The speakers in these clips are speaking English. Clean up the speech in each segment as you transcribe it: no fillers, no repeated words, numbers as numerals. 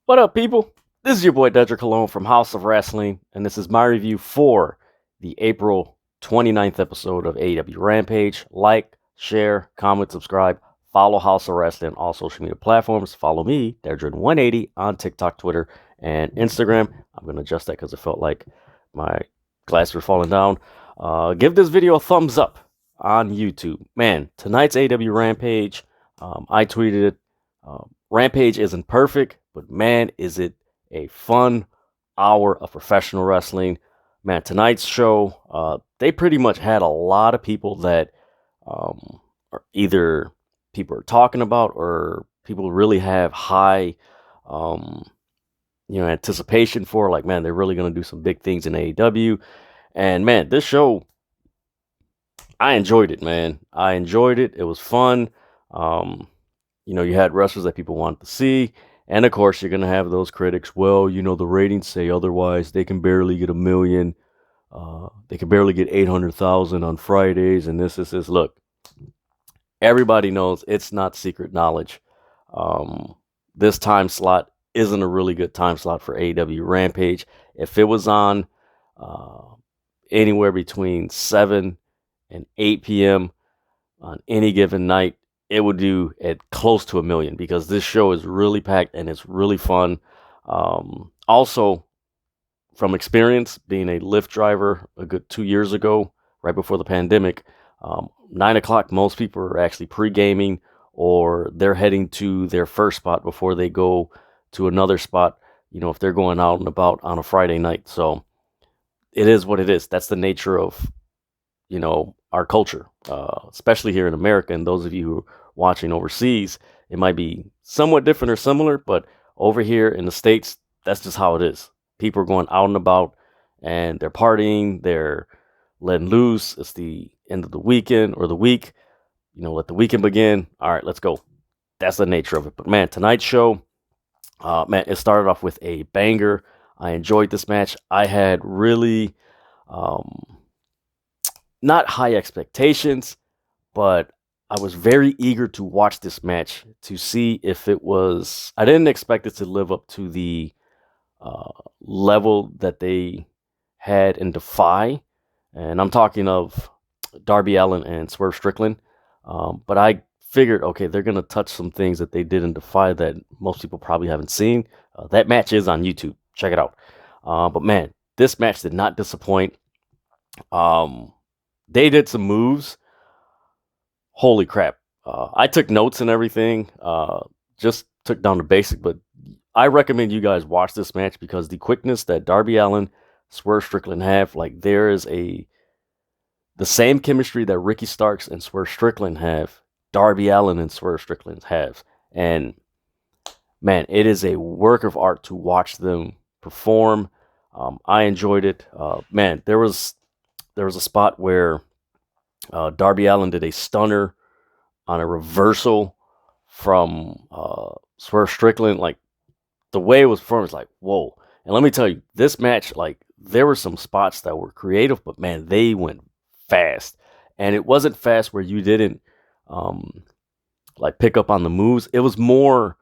What up, people? This is your boy Dedrian Colon from House of Rasslin, and this is my review for the April 29th episode of AEW Rampage. Like, share, comment, subscribe, follow House of Rasslin on all social media platforms. Follow me, Dedrian180, on TikTok, Twitter, and Instagram. I'm going to adjust that because it felt like my glasses were falling down. Give this video a thumbs up on YouTube. Man, tonight's AEW Rampage, I tweeted it. Rampage isn't perfect, but man, is it a fun hour of professional wrestling. Man, tonight's show, they pretty much had a lot of people that are either people are talking about or people really have high, anticipation for. Like, man, they're really going to do some big things in AEW. And man, this show, I enjoyed it, man. I enjoyed it. It was fun. You had wrestlers that people wanted to see. And of course, you're going to have those critics. Well, the ratings say otherwise. They can barely get 1 million. They can barely get 800,000 on Fridays. And this. Look, everybody knows it's not secret knowledge. This time slot isn't a really good time slot for AEW Rampage. If it was on anywhere between 7 and 8 p.m. on any given night, it would do at close to 1 million because this show is really packed and it's really fun. Also, from experience, being a Lyft driver a good 2 years ago, right before the pandemic, 9 o'clock, most people are actually pre-gaming or they're heading to their first spot before they go to another spot, if they're going out and about on a Friday night. So it is what it is. That's the nature of, our culture, especially here in America. And those of you who are watching overseas, it might be somewhat different or similar, but over here in the States, that's just how it is. People are going out and about and they're partying, they're letting loose. It's the end of the weekend or the week, let the weekend begin. All right, let's go. That's the nature of it. But man, tonight's show, man, it started off with a banger. I enjoyed this match. I had really, not high expectations, but I was very eager to watch this match to see if it was. I didn't expect it to live up to the level that they had in Defy, and I'm talking of Darby Allin and Swerve Strickland. But I figured, okay, they're gonna touch some things that they did in Defy that most people probably haven't seen. That match is on YouTube. Check it out. But man, this match did not disappoint. They did some moves. Holy crap. I took notes and everything. Just took down the basic, but I recommend you guys watch this match because the quickness that Darby Allin, Swerve Strickland have, like there is the same chemistry that Ricky Starks and Swerve Strickland have, Darby Allin and Swerve Strickland have. And man, it is a work of art to watch them perform. I enjoyed it. Man, there was a spot where Darby Allin did a stunner on a reversal from Swerve Strickland. Like the way it was performed was like, whoa. And let me tell you, this match, like there were some spots that were creative, but man, they went fast. And it wasn't fast where you didn't like pick up on the moves. It was more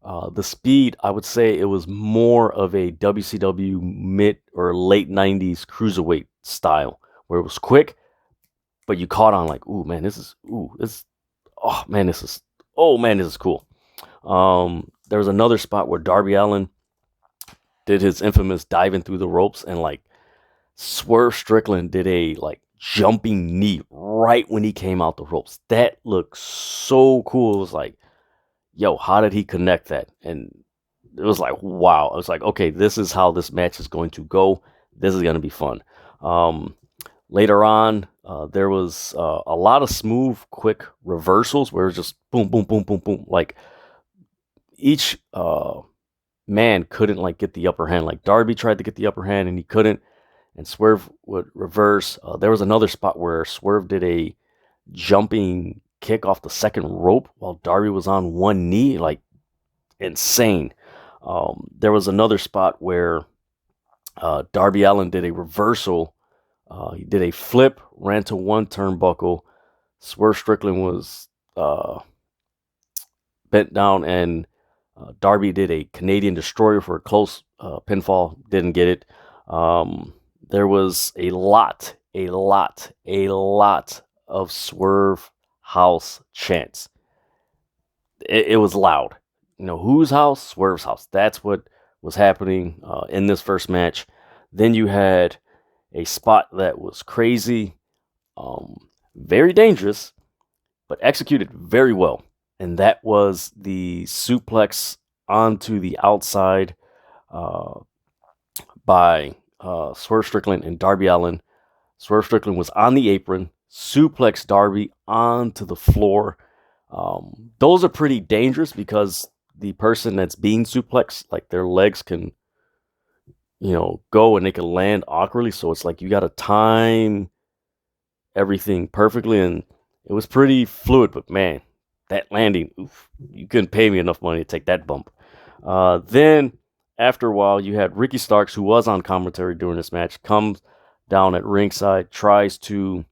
the speed. I would say it was more of a WCW mid or late 90s cruiserweight style where it was quick, but you caught on like, ooh, man, this is cool. There was another spot where Darby Allin did his infamous diving through the ropes, and like Swerve Strickland did a like jumping knee right when he came out the ropes. That looked so cool. It was like, yo, how did he connect that? And it was like, wow. I was like, okay, this is how this match is going to go. This is going to be fun. Later on, there was a lot of smooth, quick reversals where it was just boom, boom, boom, boom, boom. Like each man couldn't like get the upper hand. Like Darby tried to get the upper hand and he couldn't, and Swerve would reverse. There was another spot where Swerve did a jumping kick off the second rope while Darby was on one knee, like insane. There was another spot where Darby Allin did a reversal. He did a flip, ran to one turnbuckle. Swerve Strickland was bent down and Darby did a Canadian Destroyer for a close pinfall, didn't get it. There was a lot of Swerve house chants. It was loud. Whose house? Swerve's house. That's what was happening in this first match. Then you had a spot that was crazy, very dangerous, but executed very well. And that was the suplex onto the outside by Swerve Strickland and Darby Allin. Swerve Strickland was on the apron, suplexed Darby onto the floor. Those are pretty dangerous because the person that's being suplexed, like their legs can, go and they can land awkwardly. So it's like you got to time everything perfectly. And it was pretty fluid, but man, that landing, oof, you couldn't pay me enough money to take that bump. Then after a while, you had Ricky Starks, who was on commentary during this match, comes down at ringside, tries to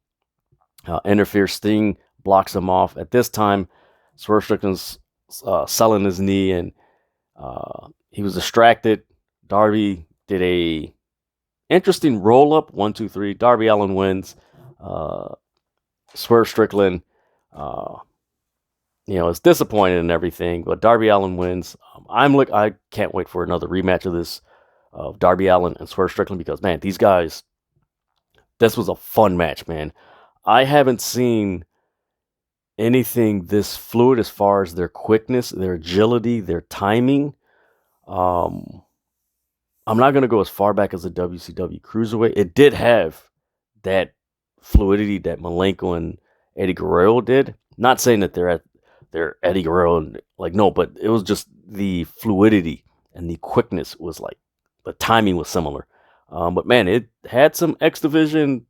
interfere. Sting blocks him off. At this time, Swerve Strickland's selling his knee, and he was distracted. Darby did a interesting roll up, 1, 2, 3. Darby Allin wins. Swerve Strickland, is disappointed and everything, but Darby Allin wins. I can't wait for another rematch of this, of Darby Allin and Swerve Strickland, because man, these guys, this was a fun match, man. I haven't seen anything this fluid as far as their quickness, their agility, their timing. I'm not going to go as far back as the WCW Cruiserweight. It did have that fluidity that Malenko and Eddie Guerrero did. Not saying that they're Eddie Guerrero, and no, but it was just the fluidity and the quickness was like, the timing was similar. But man, it had some X Division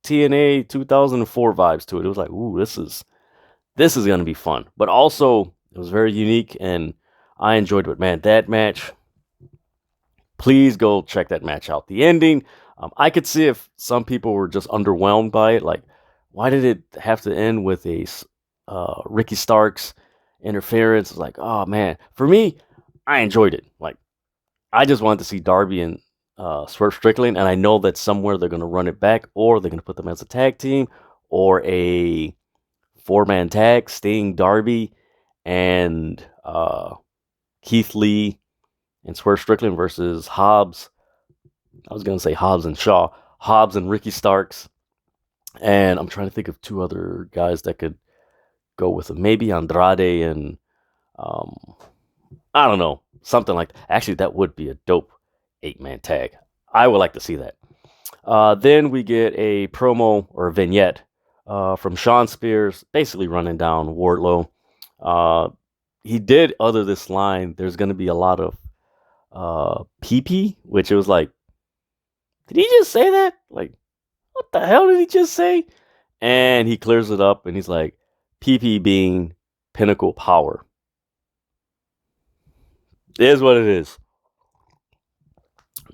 TNA 2004 vibes to it. It was like, ooh, this is going to be fun. But also, it was very unique, and I enjoyed it. Man, that match, please go check that match out. The ending, I could see if some people were just underwhelmed by it. Like, why did it have to end with a Ricky Starks interference? It's like, oh man. For me, I enjoyed it. Like, I just wanted to see Darby and Swerve Strickland, and I know that somewhere they're going to run it back, or they're going to put them as a tag team, or a 4-man tag, Sting, Darby, and Keith Lee and Swerve Strickland versus Hobbs. I was going to say Hobbs and Shaw. Hobbs and Ricky Starks. And I'm trying to think of 2 other guys that could go with them. Maybe Andrade and I don't know, something like that. Actually, that would be a dope 8-man tag. I would like to see that. Then we get a promo or a vignette from Shawn Spears, basically running down Wardlow. He did utter this line, there's going to be a lot of pee-pee, which it was like, did he just say that? Like, what the hell did he just say? And he clears it up, and he's like, pee-pee being pinnacle power. It is what it is.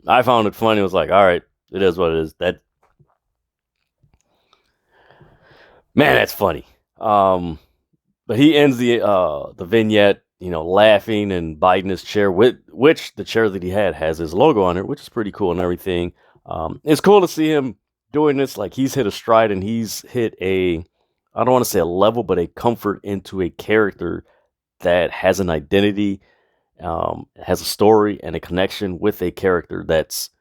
I found it funny. It was like, all right, it is what it is. Man, that's funny. But he ends the vignette, laughing and biting his chair, which the chair that he had has his logo on it, which is pretty cool and everything. It's cool to see him doing this. Like, he's hit a stride, and he's hit I don't want to say a level, but a comfort into a character that has an identity, has a story and a connection with a character that's,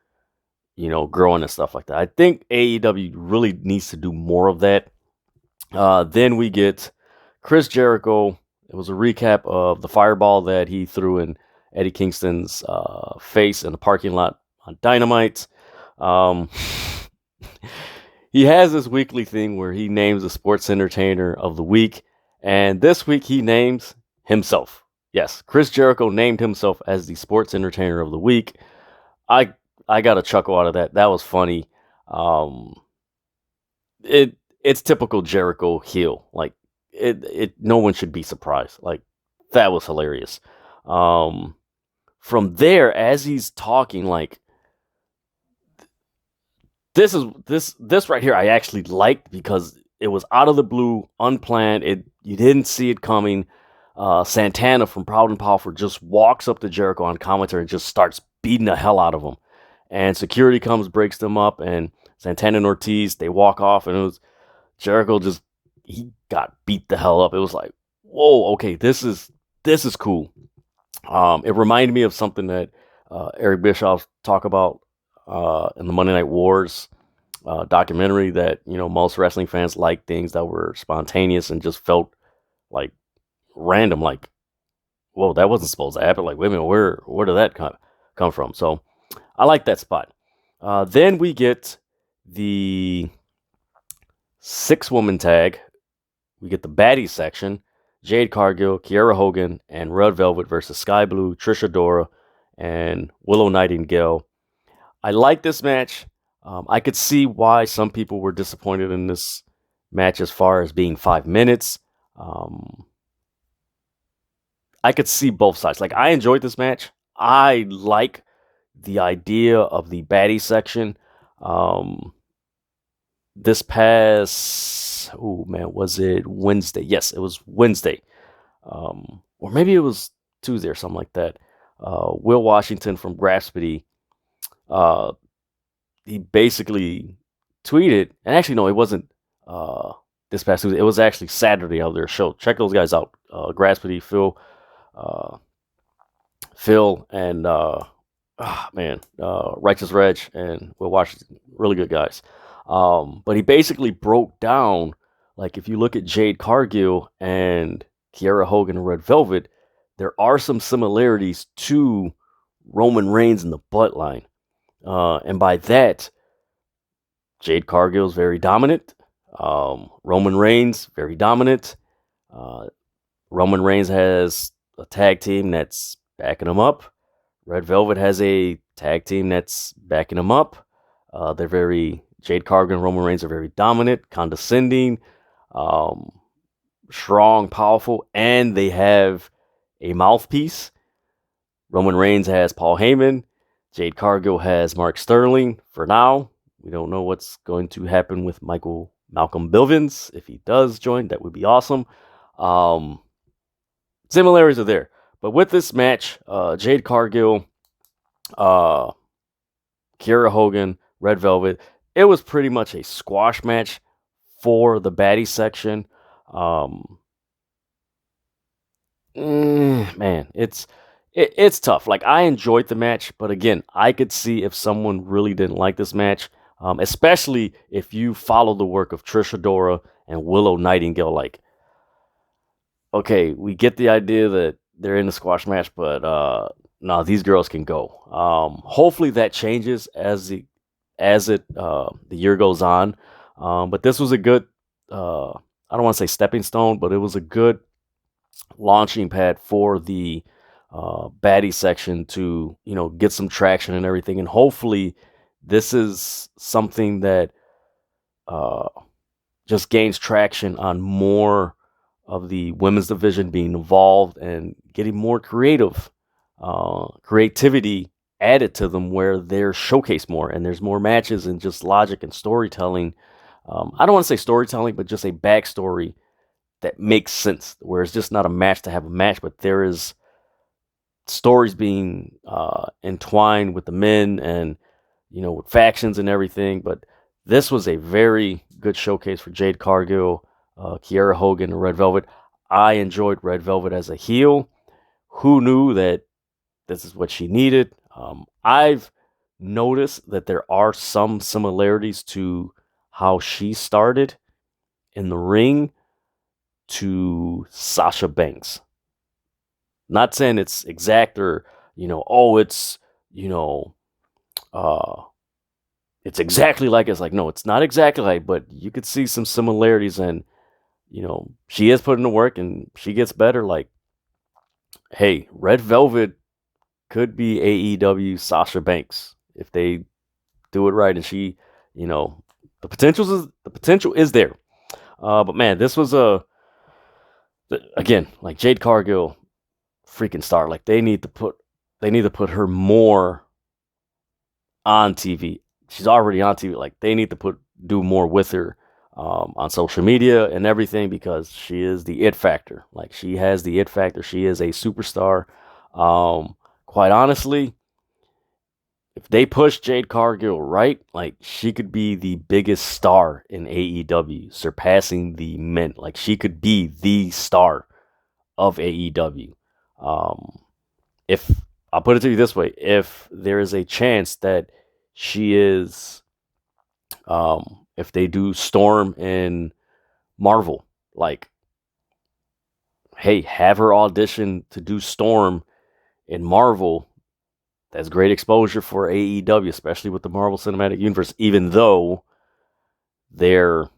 growing and stuff like that. I think AEW really needs to do more of that. Then we get Chris Jericho. It was a recap of the fireball that he threw in Eddie Kingston's face in the parking lot on Dynamite. He has this weekly thing where he names the sports entertainer of the week, and this week he names himself. Yes, Chris Jericho named himself as the sports entertainer of the week. I got a chuckle out of that. That was funny. It's typical Jericho heel. Like, no one should be surprised. Like, that was hilarious. From there, as he's talking, like, this right here I actually liked, because it was out of the blue, unplanned. You didn't see it coming. Santana from Proud and Powerful just walks up to Jericho on commentary and just starts beating the hell out of him. And security comes, breaks them up, and Santana and Ortiz, they walk off, and it was Jericho he got beat the hell up. It was like, whoa, okay, this is cool. It reminded me of something that Eric Bischoff talked about in the Monday Night Wars documentary, that, most wrestling fans like things that were spontaneous and just felt like random, like, whoa, that wasn't supposed to happen. Like, wait a minute, where did that come from? So I like that spot. Then we get the 6-woman tag. We get the Baddies section. Jade Cargill, Kiera Hogan, and Red Velvet versus Sky Blue, Trish Adora, and Willow Nightingale. I like this match. I could see why some people were disappointed in this match as far as being 5 minutes. I could see both sides. Like, I enjoyed this match. I like the idea of the baddie section. This past, was it Wednesday? Yes, it was Wednesday. Or maybe it was Tuesday or something like that. Will Washington from Graspity, he basically tweeted, and actually, no, it wasn't this past Tuesday. It was actually Saturday of their show. Check those guys out. Graspity, Phil, and Righteous Reg and Will Washington, really good guys. But he basically broke down, like, if you look at Jade Cargill and Kiera Hogan and Red Velvet, there are some similarities to Roman Reigns in the bloodline. And by that, Jade Cargill is very dominant. Roman Reigns, very dominant. Roman Reigns has a tag team that's backing him up. Red Velvet has a tag team that's backing him up. Jade Cargill and Roman Reigns are very dominant, condescending, strong, powerful, and they have a mouthpiece. Roman Reigns has Paul Heyman. Jade Cargill has Mark Sterling. For now, we don't know what's going to happen with Malcolm Bivens. If he does join, that would be awesome. Similarities are there. But with this match, Jade Cargill, Kiera Hogan, Red Velvet, it was pretty much a squash match for the baddie section. Man, it's tough. Like, I enjoyed the match, but again, I could see if someone really didn't like this match, especially if you follow the work of Trish Adora and Willow Nightingale. Like, okay, we get the idea that they're in the squash match, but no, these girls can go. Hopefully that changes as the year goes on. But this was a good, I don't want to say stepping stone, but it was a good launching pad for the baddie section to, get some traction and everything. And hopefully this is something that just gains traction on more of the women's division being involved and getting more creativity added to them, where they're showcased more and there's more matches and just logic and storytelling. I don't want to say storytelling, but just a backstory that makes sense, where it's just not a match to have a match, but there is stories being entwined with the men and, with factions and everything. But this was a very good showcase for Jade Cargill, Kiera Hogan, and Red Velvet. I enjoyed Red Velvet as a heel. Who knew that this is what she needed? I've noticed that there are some similarities to how she started in the ring to Sasha Banks. Not saying it's exact or, it's exactly like, it's like, no, it's not exactly like, but you could see some similarities, and, she is putting the work and she gets better. Like, hey, Red Velvet could be AEW Sasha Banks if they do it right, and she, the potential is there. But man, this was again, like, Jade Cargill, freaking star. Like, they need to put her more on TV. She's already on TV. Like, they need to do more with her. on social media and everything because she is the it factor. Like, she has the it factor. She is a superstar. Quite honestly, if they push Jade Cargill right, like, she could be the biggest star in AEW, surpassing the men. Like, she could be the star of AEW. Um, if I'll put it to you this way, if there is a chance that she is, if they do Storm in Marvel, like, hey, have her audition to do Storm in Marvel. That's great exposure for AEW, especially with the Marvel Cinematic Universe, even though they're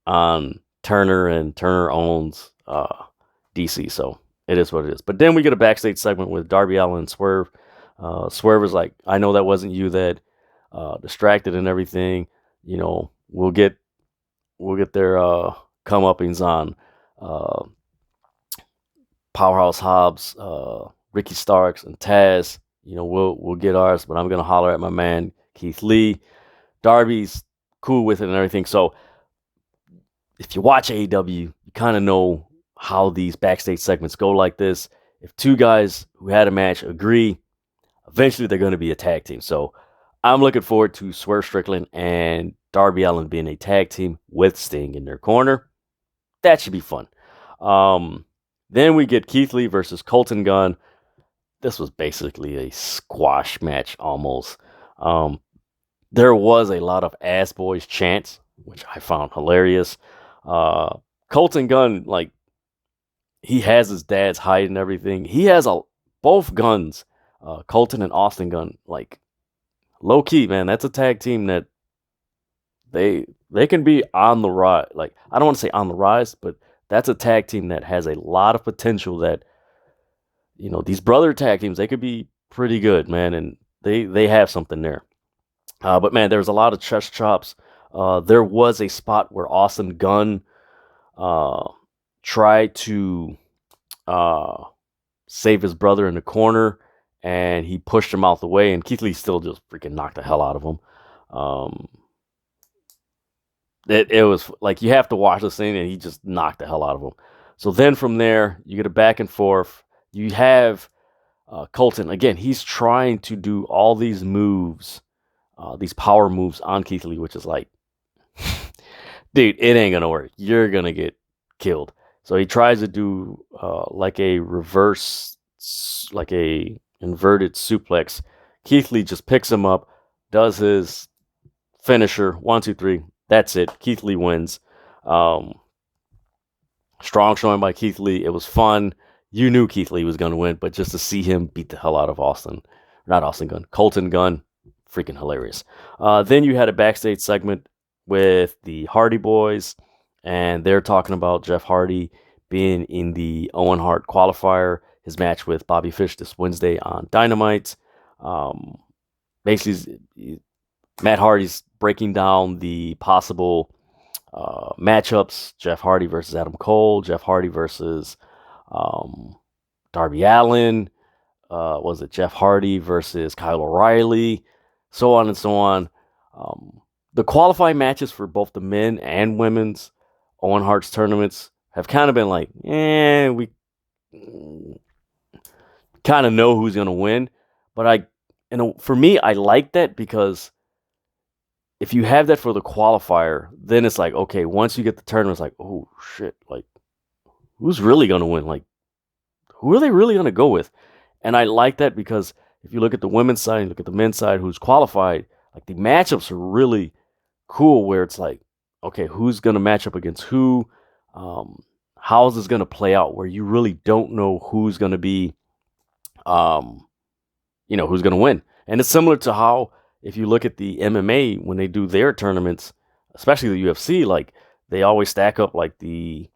on Turner and Turner owns DC. So it is what it is. But then we get a backstage segment with Darby Allin and Swerve. Swerve is like, I know that wasn't you that distracted and everything. You know, we'll get their comeuppings on Powerhouse Hobbs, Ricky Starks, and Taz. You know, we'll get ours, but I'm gonna holler at my man Keith Lee. Darby's cool with it and everything. So if you watch AEW, you kind of know how these backstage segments go like this. If two guys who had a match agree, eventually they're going to be a tag team. So I'm looking forward to Swerve Strickland and Darby Allin being a tag team with Sting in their corner. That should be fun. Then we get Keith Lee versus Colton Gunn. This was basically a squash match almost. There was a lot of ass boys chants, which I found hilarious. Colton Gunn, like, he has his dad's height and everything. He has both Guns, Colton and Austin Gunn, like, low key, man. That's a tag team that they can be on the rise. Like, I don't want to say on the rise, but that's a tag team that has a lot of potential. That, you know, these brother tag teams, they could be pretty good, man, and they have something there. But man, there was a lot of chest chops. There was a spot where Austin Gunn tried to save his brother in the corner, and he pushed him out the way, and Keith Lee still just freaking knocked the hell out of him. It was like, you have to watch this thing, and he just knocked the hell out of him. So then from there, you get a back and forth. You have Colton. Again, he's trying to do all these moves, these power moves on Keith Lee, which is like, dude, it ain't going to work. You're going to get killed. So he tries to do like a reverse, like a inverted suplex. Keith Lee just picks him up, does his finisher, 1, 2, 3. That's it. Keith Lee wins. Strong showing by Keith Lee. It was fun. You knew Keith Lee was going to win, but just to see him beat the hell out of Colton Gunn, freaking hilarious. Then you had a backstage segment with the Hardy Boys, and they're talking about Jeff Hardy being in the Owen Hart qualifier, his match with Bobby Fish this Wednesday on Dynamite. Basically, Matt Hardy's breaking down the possible matchups: Jeff Hardy versus Adam Cole, Jeff Hardy versus Darby Allin, was it Jeff Hardy versus Kyle O'Reilly, so on and so on. The qualifying matches for both the men and women's Owen Hart's tournaments have kind of been like, we kind of know who's going to win. But for me, I like that, because if you have that for the qualifier, then it's like, okay, once you get the tournament, it's like, oh shit, like, who's really going to win? Like, who are they really going to go with? And I like that, because if you look at the women's side and look at the men's side who's qualified, like, the matchups are really cool, where it's like, okay, who's going to match up against who? How is this going to play out, where you really don't know who's going to be, who's going to win. And it's similar to how, if you look at the MMA, when they do their tournaments, especially the UFC, like, they always stack up like the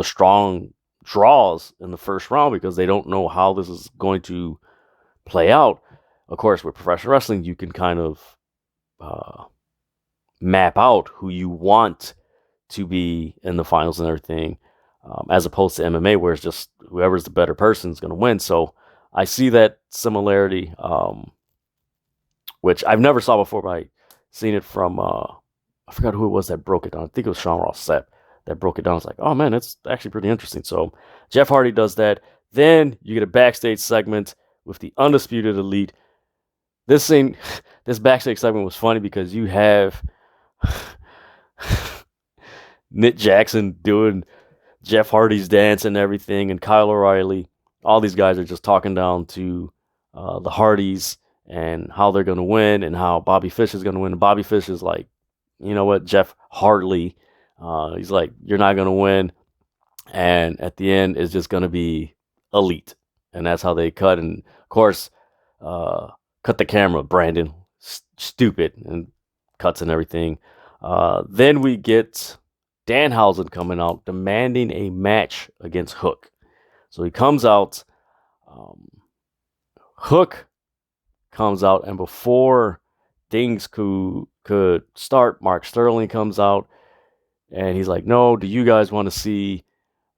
strong draws in the first round, because they don't know how this is going to play out. Of course, with professional wrestling, you can kind of map out who you want to be in the finals and everything, as opposed to MMA, where it's just whoever's the better person is going to win. So I see that similarity, which I've never saw before, but I seen it from I forgot who it was that broke it down. I think it was Sean Ross Sapp that broke it down. It's like, oh man, it's actually pretty interesting. So Jeff Hardy does that. Then you get a backstage segment with the Undisputed Elite. This backstage segment was funny because you have Nick Jackson doing Jeff Hardy's dance and everything, and Kyle O'Reilly. All these guys are just talking down to the Hardys and how they're going to win and how Bobby Fish is going to win. And Bobby Fish is like, you know what, Jeff Hardy. He's like, you're not going to win. And at the end, it's just going to be Elite. And that's how they cut. And of course, cut the camera, Brandon. Stupid. And cuts and everything. Then we get Danhausen coming out demanding a match against Hook. So he comes out. Hook comes out, and before things could start, Mark Sterling comes out, and he's like, no, do you guys want to see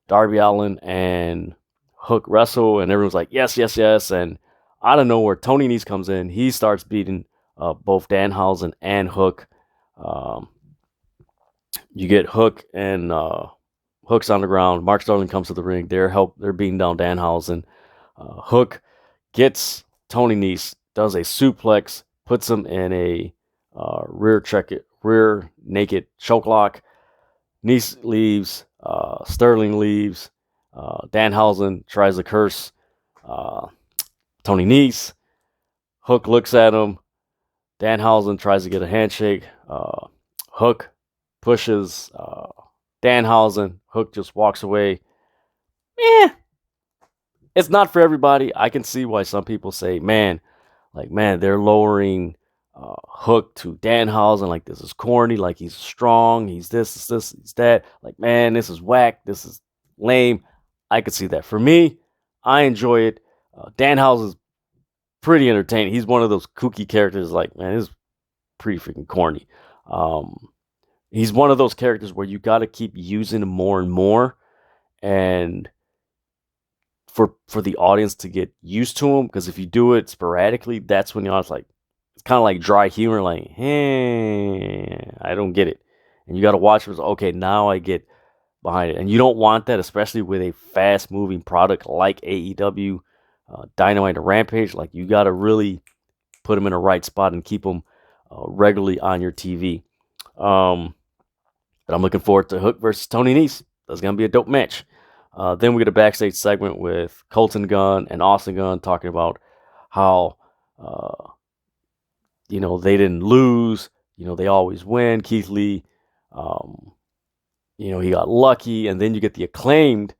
Darby Allin and Hook wrestle? And everyone's like, yes, yes, yes. And out of nowhere, Tony Nese comes in. He starts beating both Danhausen and Hook. You get Hook and Hook's on the ground. Mark Sterling comes to the ring. They're beating down Danhausen. Hook gets Tony Nese, does a suplex, puts him in a rear naked chokelock. Nese leaves. Sterling leaves. Danhausen tries to curse Tony Nese. Hook looks at him. Danhausen tries to get a handshake. Hook pushes Danhausen. Hook just walks away. It's not for everybody. I can see why some people say, man, they're lowering Hook to Danhausen. Like, this is corny. Like, he's strong. He's this, he's that. Like, man, this is whack. This is lame. I could see that. For me, I enjoy it. Danhausen's pretty entertaining. He's one of those kooky characters. Like, man, this is pretty freaking corny. He's one of those characters where you got to keep using him more and more, and for the audience to get used to him. Because if you do it sporadically, that's when the audience, like, it's kind of like dry humor. Like, hey, I don't get it, and you got to watch it. Okay, now I get behind it, and you don't want that, especially with a fast-moving product like AEW Dynamite and Rampage. Like, you got to really put them in the right spot and keep them regularly on your TV. But I'm looking forward to Hook versus Tony Nese. That's going to be a dope match. Then we get a backstage segment with Colton Gunn and Austin Gunn talking about how, they didn't lose. They always win. Keith Lee, he got lucky. And then you get the Acclaimed,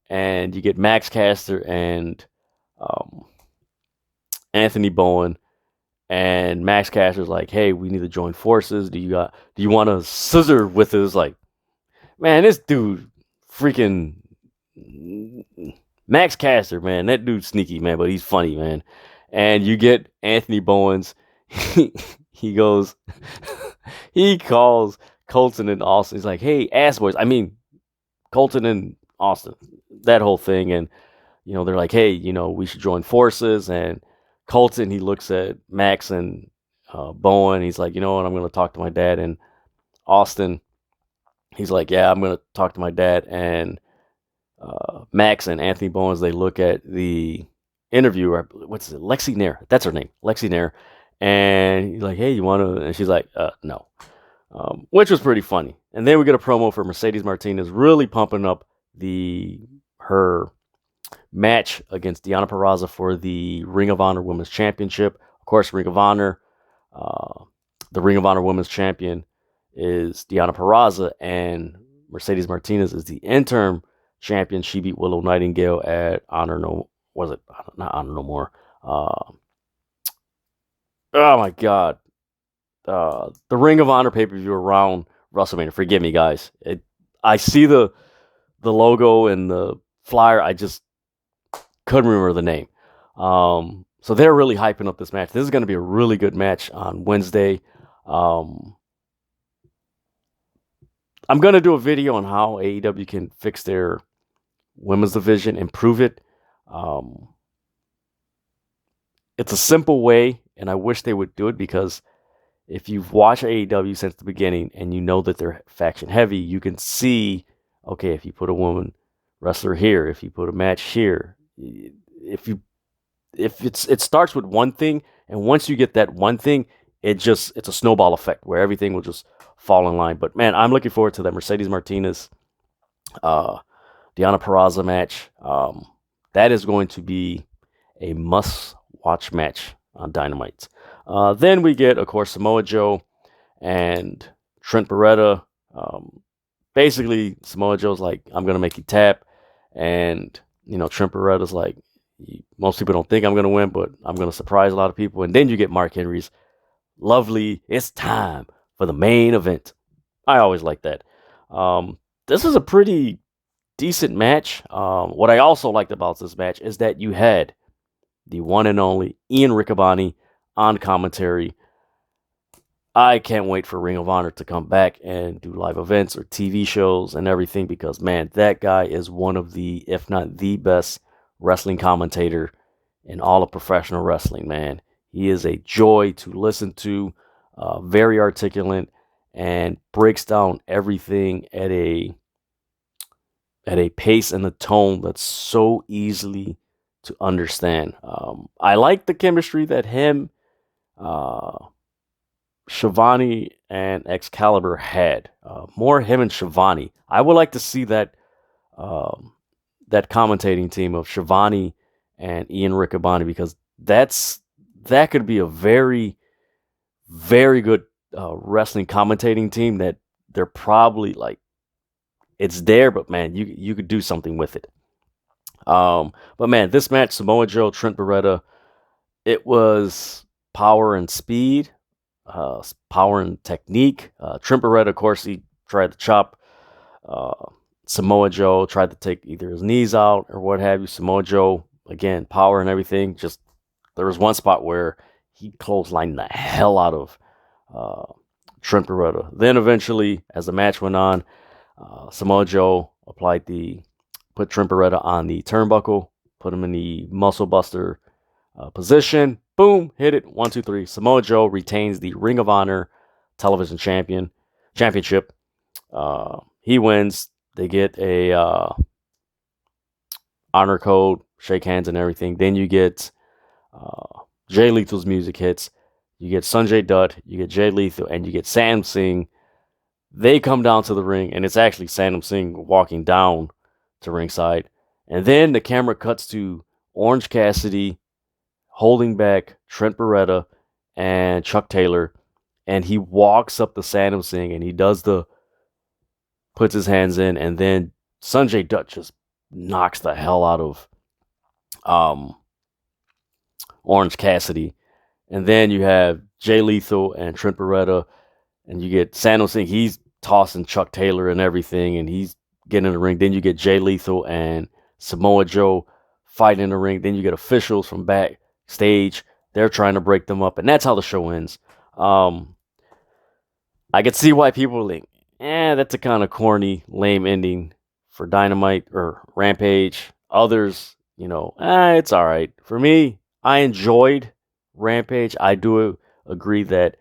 and you get Max Caster and Anthony Bowen. And Max Caster's like, hey, we need to join forces. Do you want to scissor with us? Like, man, this dude, freaking Max Caster, man, that dude's sneaky, man, but he's funny, man. And you get Anthony Bowens. He goes, he calls Colton and Austin. He's like, hey, ass boys. I mean, Colton and Austin, that whole thing. And, they're like, hey, we should join forces. And Colton, he looks at Max and Bowen. He's like, you know what? I'm going to talk to my dad. And Austin, he's like, yeah, I'm going to talk to my dad. And Max and Anthony Bowens, they look at the interviewer. What's it? Lexi Nair. That's her name. Lexi Nair. And he's like, hey, you want to? And she's like, no. Which was pretty funny. And then we get a promo for Mercedes Martinez, really pumping up her match against Deonna Purrazzo for the Ring of Honor Women's Championship. Of course, Ring of Honor, the Ring of Honor Women's Champion is Deonna Purrazzo, and Mercedes Martinez is the interim champion. She beat Willow Nightingale at Not Honor No More. Oh my God. The Ring of Honor pay-per-view around WrestleMania. Forgive me, guys. I see the logo and the flyer. I just couldn't remember the name. So they're really hyping up this match. This is going to be a really good match on Wednesday. I'm going to do a video on how AEW can fix their women's division, improve it. It's a simple way, and I wish they would do it, because if you've watched AEW since the beginning and you know that they're faction heavy, you can see, okay, if you put a woman wrestler here, if you put a match here, it starts with one thing, and once you get that one thing, it's a snowball effect where everything will just fall in line. But man, I'm looking forward to that Mercedes Martinez, Deonna Purrazzo match. That is going to be a must-watch match on Dynamite. Then we get, of course, Samoa Joe and Trent Beretta. Basically, Samoa Joe's like, I'm going to make you tap. And, Trent Beretta's like, most people don't think I'm going to win, but I'm going to surprise a lot of people. And then you get Mark Henry's lovely, it's time for the main event. I always like that. This is a pretty decent match. What I also liked about this match is that you had the one and only Ian Riccaboni on commentary. I can't wait for Ring of Honor to come back and do live events or TV shows and everything, because, man, that guy is one of the, if not the best wrestling commentator in all of professional wrestling, man. He is a joy to listen to, very articulate, and breaks down everything at a pace and a tone that's so easily to understand. I like the chemistry that him, Shivani, and Excalibur had. More him and Shivani. I would like to see that commentating team of Shivani and Ian Riccaboni, because that could be a very, very good wrestling commentating team that they're probably like, it's there, but man, you could do something with it. But man, this match, Samoa Joe, Trent Beretta, it was power and speed, power and technique. Trent Beretta, of course, he tried to chop Samoa Joe, tried to take either his knees out or what have you. Samoa Joe, again, power and everything. Just, there was one spot where he clotheslined the hell out of Trent Beretta. Then eventually, as the match went on, Samoa Joe put Trent Beretta on the turnbuckle, put him in the muscle buster position. Boom, hit it. 1, 2, 3. Samoa Joe retains the Ring of Honor Television Championship. He wins. They get a honor code, shake hands and everything. Then you get Jay Lethal's music hits. You get Sanjay Dutt, you get Jay Lethal, and you get Sam Singh. They come down to the ring, and it's actually Sam Singh walking down to ringside. And then the camera cuts to Orange Cassidy holding back Trent Beretta and Chuck Taylor, and he walks up to Sam Singh, and he puts his hands in, and then Sanjay Dutt just knocks the hell out of Orange Cassidy. And then you have Jay Lethal and Trent Beretta, and you get Sam Singh. He's tossing Chuck Taylor and everything, and he's getting in the ring. Then you get Jay Lethal and Samoa Joe fighting in the ring. Then you get officials from backstage. They're trying to break them up, and that's how the show ends. I could see why people think, that's a kind of corny, lame ending for Dynamite or Rampage. Others, it's all right. For me, I enjoyed Rampage. I do agree that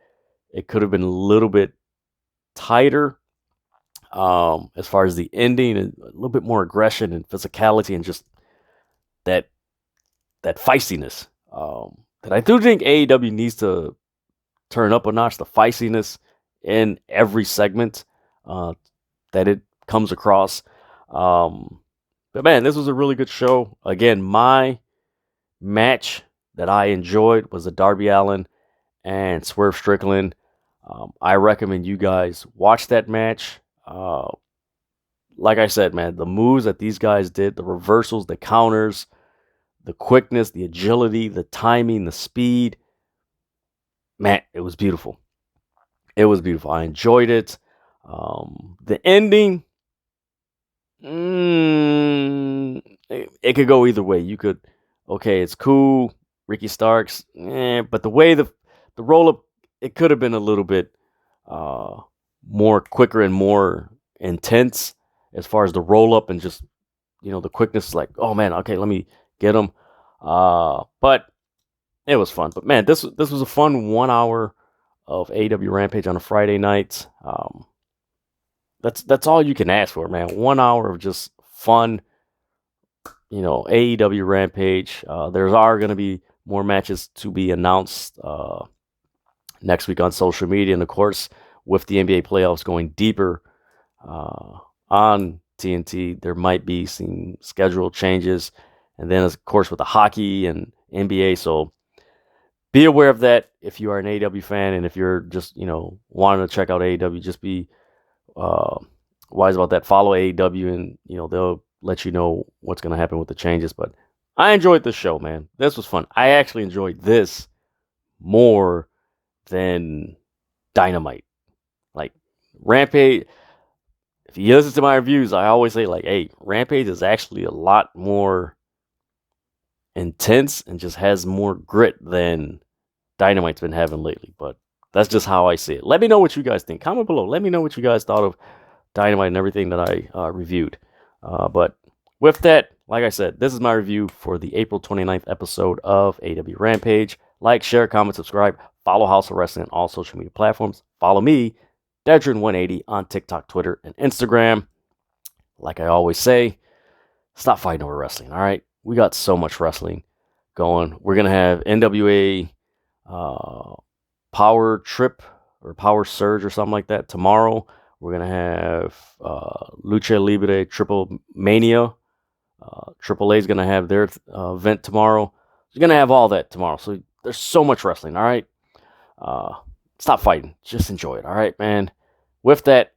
it could have been a little bit tighter as far as the ending, and a little bit more aggression and physicality and just that feistiness. That I do think AEW needs to turn up a notch, the feistiness in every segment that it comes across. But man, this was a really good show. Again, my match that I enjoyed was the Darby Allin and Swerve Strickland. I recommend you guys watch that match. Like I said, man, the moves that these guys did, the reversals, the counters, the quickness, the agility, the timing, the speed. Man, it was beautiful. It was beautiful. I enjoyed it. The ending, it could go either way. You could, okay, it's cool, Ricky Starks, but the way the roll-up, it could have been a little bit more quicker and more intense as far as the roll-up and just, the quickness, like, oh man, okay, let me get him. But it was fun. But man, this was a fun 1 hour of AEW Rampage on a Friday night. That's all you can ask for, man. 1 hour of just fun. AEW Rampage. There's going to be more matches to be announced next week on social media, and of course, with the NBA playoffs going deeper on TNT, there might be some schedule changes, and then of course with the hockey and NBA. So be aware of that if you are an AEW fan, and if you're just wanting to check out AEW, just be wise about that. Follow AEW, and they'll let you know what's going to happen with the changes. But I enjoyed this show, man. This was fun. I actually enjoyed this more than Dynamite. Like Rampage, if you listen to my reviews, I always say like, hey, Rampage is actually a lot more intense and just has more grit than Dynamite's been having lately. But that's just how I see it. Let me know what you guys think. Comment below. Let me know what you guys thought of Dynamite and everything that I reviewed. But with that, like I said, this is my review for the April 29th episode of AEW Rampage. Like, share, comment, subscribe. Follow House of Wrestling on all social media platforms. Follow me, Dedrian180, on TikTok, Twitter, and Instagram. Like I always say, stop fighting over wrestling, all right? We got so much wrestling going. We're going to have NWA Power Trip or Power Surge or something like that tomorrow. We're going to have Lucha Libre Triple Mania. Triple A is going to have their event tomorrow. You're going to have all that tomorrow. So there's so much wrestling, all right? Stop fighting. Just enjoy it, all right, man? With that,